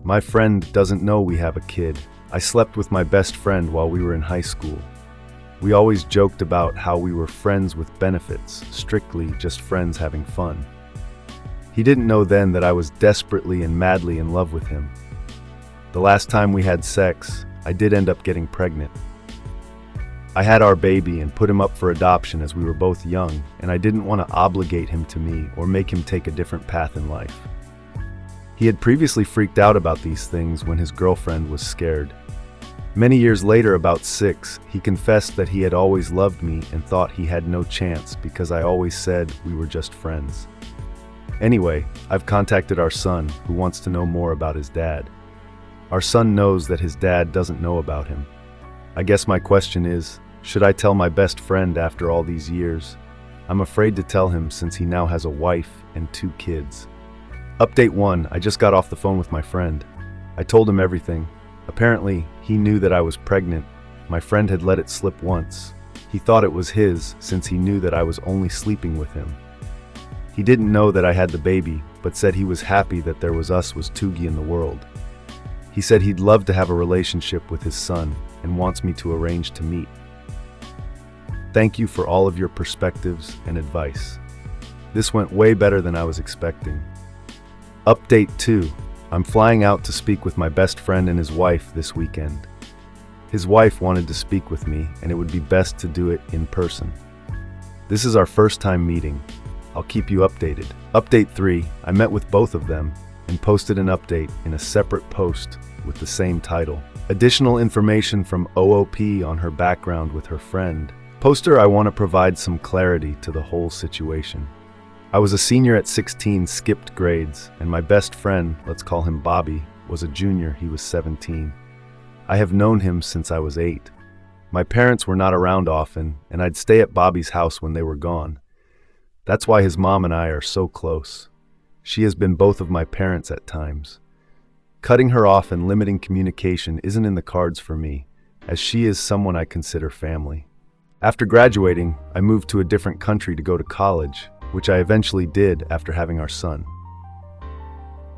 My friend doesn't know we have a kid. I slept with my best friend while we were in high school. We always joked about how we were friends with benefits, strictly just friends having fun. He didn't know then that I was desperately and madly in love with him. The last time we had sex, I did end up getting pregnant. I had our baby and put him up for adoption as we were both young, and I didn't want to obligate him to me or make him take a different path in life. He had previously freaked out about these things when his girlfriend was scared. Many years later, about 6, he confessed that he had always loved me and thought he had no chance because I always said we were just friends. Anyway, I've contacted our son, who wants to know more about his dad. Our son knows that his dad doesn't know about him. I guess my question is, should I tell my best friend after all these years? I'm afraid to tell him since he now has a wife and 2 kids. Update 1, I just got off the phone with my friend. I told him everything. Apparently, he knew that I was pregnant. My friend had let it slip once. He thought it was his since he knew that I was only sleeping with him. He didn't know that I had the baby, but said he was happy that there was Tugi in the world. He said he'd love to have a relationship with his son and wants me to arrange to meet. Thank you for all of your perspectives and advice. This went way better than I was expecting. Update 2. I'm flying out to speak with my best friend and his wife this weekend. His wife wanted to speak with me, and it would be best to do it in person. This is our first time meeting. I'll keep you updated. Update 3. I met with both of them and posted an update in a separate post with the same title. Additional information from OOP on her background with her friend. Poster, I want to provide some clarity to the whole situation. I was a senior at 16, skipped grades, and my best friend, let's call him Bobby, was a junior. He was 17. I have known him since I was 8. My parents were not around often, and I'd stay at Bobby's house when they were gone. That's why his mom and I are so close. She has been both of my parents at times. Cutting her off and limiting communication isn't in the cards for me, as she is someone I consider family. After graduating, I moved to a different country to go to college, which I eventually did after having our son.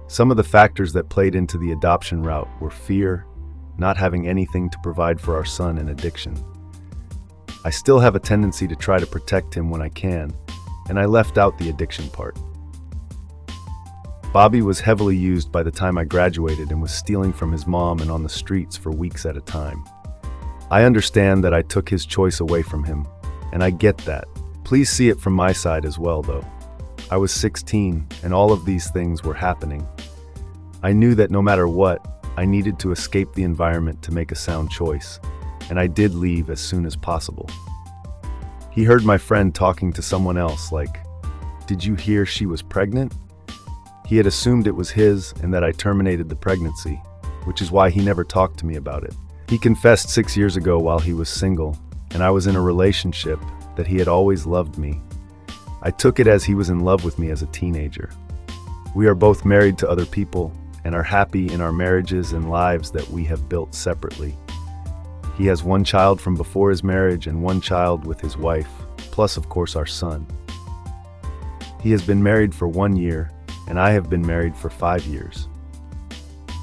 Some of the factors that played into the adoption route were fear, not having anything to provide for our son, and addiction. I still have a tendency to try to protect him when I can, and I left out the addiction part. Bobby was heavily used by the time I graduated and was stealing from his mom and on the streets for weeks at a time. I understand that I took his choice away from him, and I get that. Please see it from my side as well, though. I was 16, and all of these things were happening. I knew that no matter what, I needed to escape the environment to make a sound choice, and I did leave as soon as possible. He heard my friend talking to someone else like, "Did you hear she was pregnant?" He had assumed it was his and that I terminated the pregnancy, which is why he never talked to me about it. He confessed 6 years ago while he was single, and I was in a relationship, that he had always loved me. I took it as he was in love with me as a teenager. We are both married to other people and are happy in our marriages and lives that we have built separately. He has 1 child from before his marriage and 1 child with his wife, plus of course our son. He has been married for 1 year, and I have been married for 5 years.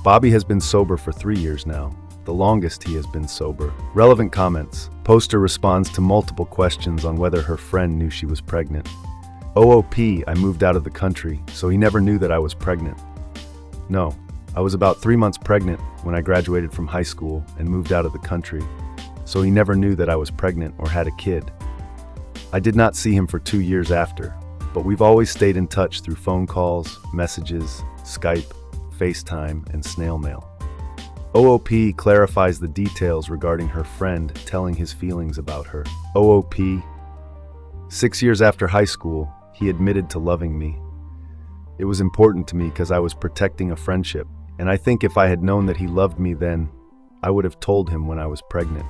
Bobby has been sober for 3 years now, the longest he has been sober. Relevant comments. Poster responds to multiple questions on whether her friend knew she was pregnant. OOP, I moved out of the country, so he never knew that I was pregnant. No, I was about 3 months pregnant when I graduated from high school and moved out of the country, so he never knew that I was pregnant or had a kid. I did not see him for 2 years after, but we've always stayed in touch through phone calls, messages, Skype, FaceTime, and snail mail. OOP clarifies the details regarding her friend telling his feelings about her. OOP, 6 years after high school, he admitted to loving me. It was important to me because I was protecting a friendship, and I think if I had known that he loved me then, I would have told him when I was pregnant.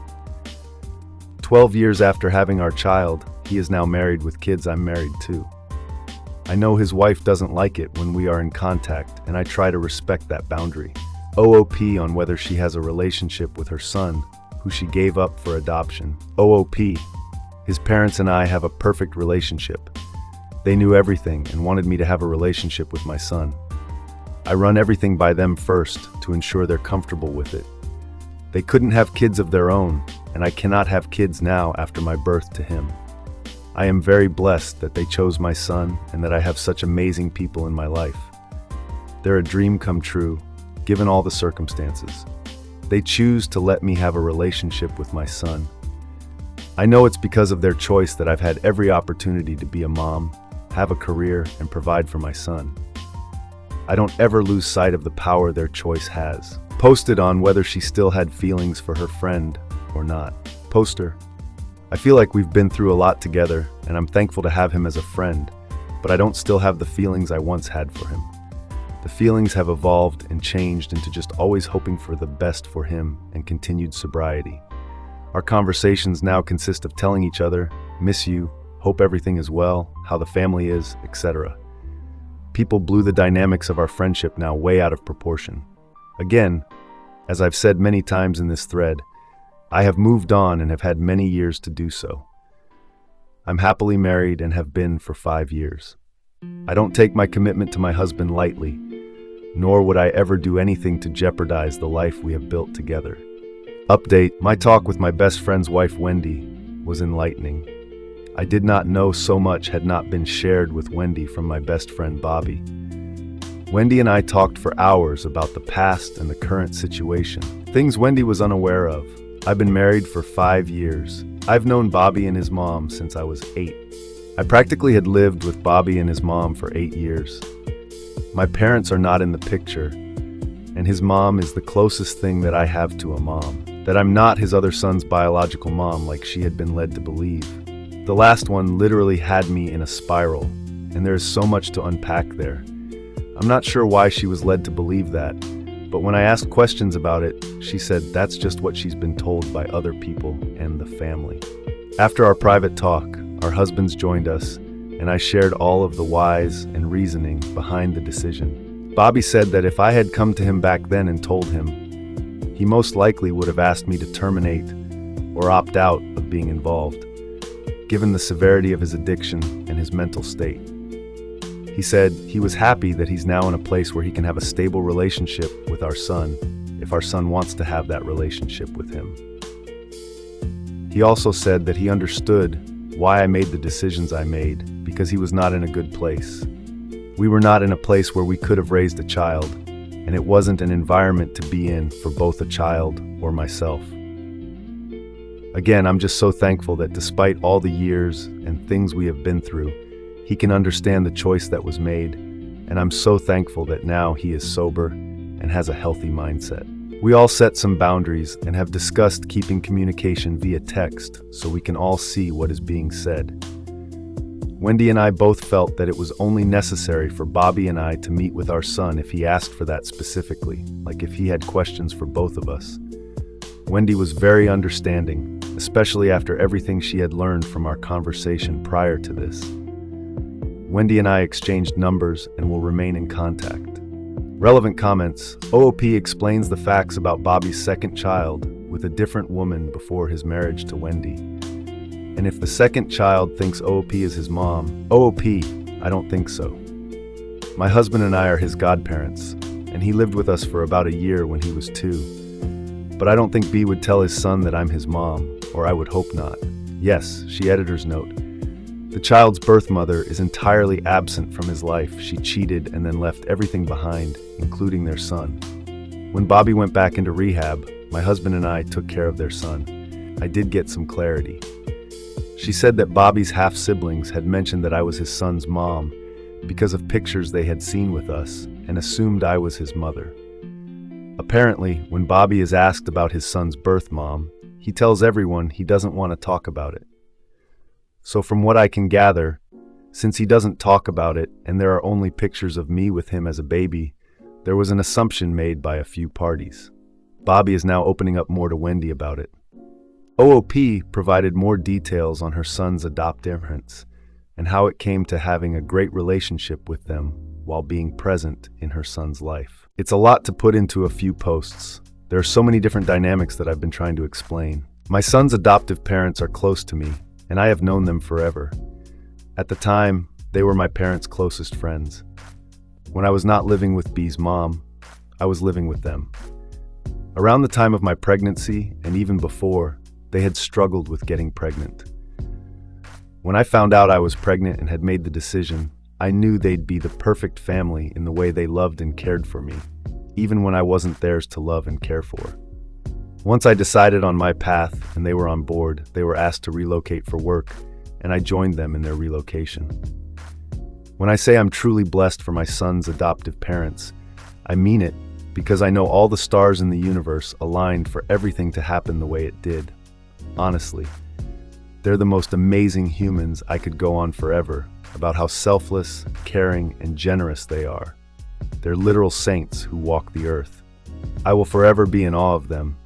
12 years after having our child, he is now married with kids I'm married to. I know his wife doesn't like it when we are in contact, and I try to respect that boundary. OOP on whether she has a relationship with her son, who she gave up for adoption. OOP, his parents and I have a perfect relationship. They knew everything and wanted me to have a relationship with my son. I run everything by them first to ensure they're comfortable with it. They couldn't have kids of their own, and I cannot have kids now after my birth to him. I am very blessed that they chose my son and that I have such amazing people in my life. They're a dream come true, given all the circumstances. They choose to let me have a relationship with my son. I know it's because of their choice that I've had every opportunity to be a mom, have a career, and provide for my son. I don't ever lose sight of the power their choice has. Posted on whether she still had feelings for her friend or not. Poster: I feel like we've been through a lot together, and I'm thankful to have him as a friend, but I don't still have the feelings I once had for him. The feelings have evolved and changed into just always hoping for the best for him and continued sobriety. Our conversations now consist of telling each other, miss you, hope everything is well, how the family is, etc. People blew the dynamics of our friendship now way out of proportion. Again, as I've said many times in this thread, I have moved on and have had many years to do so. I'm happily married and have been for 5 years. I don't take my commitment to my husband lightly, nor would I ever do anything to jeopardize the life we have built together. Update: my talk with my best friend's wife Wendy was enlightening. I did not know so much had not been shared with Wendy from my best friend Bobby. Wendy and I talked for hours about the past and the current situation, things Wendy was unaware of. I've been married for 5 years. I've known Bobby and his mom since I was 8. I practically had lived with Bobby and his mom for 8 years. My parents are not in the picture, and his mom is the closest thing that I have to a mom. That I'm not his other son's biological mom like she had been led to believe. The last one literally had me in a spiral, and there is so much to unpack there. I'm not sure why she was led to believe that, but when I asked questions about it, she said that's just what she's been told by other people and the family. After our private talk, our husbands joined us, and I shared all of the whys and reasoning behind the decision. Bobby said that if I had come to him back then and told him, he most likely would have asked me to terminate or opt out of being involved, given the severity of his addiction and his mental state. He said he was happy that he's now in a place where he can have a stable relationship with our son, if our son wants to have that relationship with him. He also said that he understood why I made the decisions I made, because he was not in a good place. We were not in a place where we could have raised a child, and it wasn't an environment to be in for both a child or myself. Again, I'm just so thankful that despite all the years and things we have been through, he can understand the choice that was made, and I'm so thankful that now he is sober and has a healthy mindset. We all set some boundaries and have discussed keeping communication via text so we can all see what is being said. Wendy and I both felt that it was only necessary for Bobby and I to meet with our son if he asked for that specifically, like if he had questions for both of us. Wendy was very understanding, especially after everything she had learned from our conversation prior to this. Wendy and I exchanged numbers and will remain in contact. Relevant comments: OOP explains the facts about Bobby's second child with a different woman before his marriage to Wendy. And if the second child thinks OOP is his mom, OOP, I don't think so. My husband and I are his godparents, and he lived with us for about a year when he was 2. But I don't think B would tell his son that I'm his mom, or I would hope not. Yes, she editor's note. The child's birth mother is entirely absent from his life. She cheated and then left everything behind, including their son. When Bobby went back into rehab, my husband and I took care of their son. I did get some clarity. She said that Bobby's half-siblings had mentioned that I was his son's mom because of pictures they had seen with us and assumed I was his mother. Apparently, when Bobby is asked about his son's birth mom, he tells everyone he doesn't want to talk about it. So from what I can gather, since he doesn't talk about it and there are only pictures of me with him as a baby, there was an assumption made by a few parties. Bobby is now opening up more to Wendy about it. OOP provided more details on her son's adoptive parents and how it came to having a great relationship with them while being present in her son's life. It's a lot to put into a few posts. There are so many different dynamics that I've been trying to explain. My son's adoptive parents are close to me, and I have known them forever. At the time, they were my parents' closest friends. When I was not living with B's mom, I was living with them. Around the time of my pregnancy, and even before, they had struggled with getting pregnant. When I found out I was pregnant and had made the decision, I knew they'd be the perfect family in the way they loved and cared for me, even when I wasn't theirs to love and care for. Once I decided on my path and they were on board, they were asked to relocate for work, and I joined them in their relocation. When I say I'm truly blessed for my son's adoptive parents, I mean it because I know all the stars in the universe aligned for everything to happen the way it did. Honestly, they're the most amazing humans. I could go on forever about how selfless, caring, and generous they are. They're literal saints who walk the earth. I will forever be in awe of them,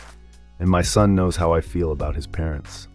and my son knows how I feel about his parents.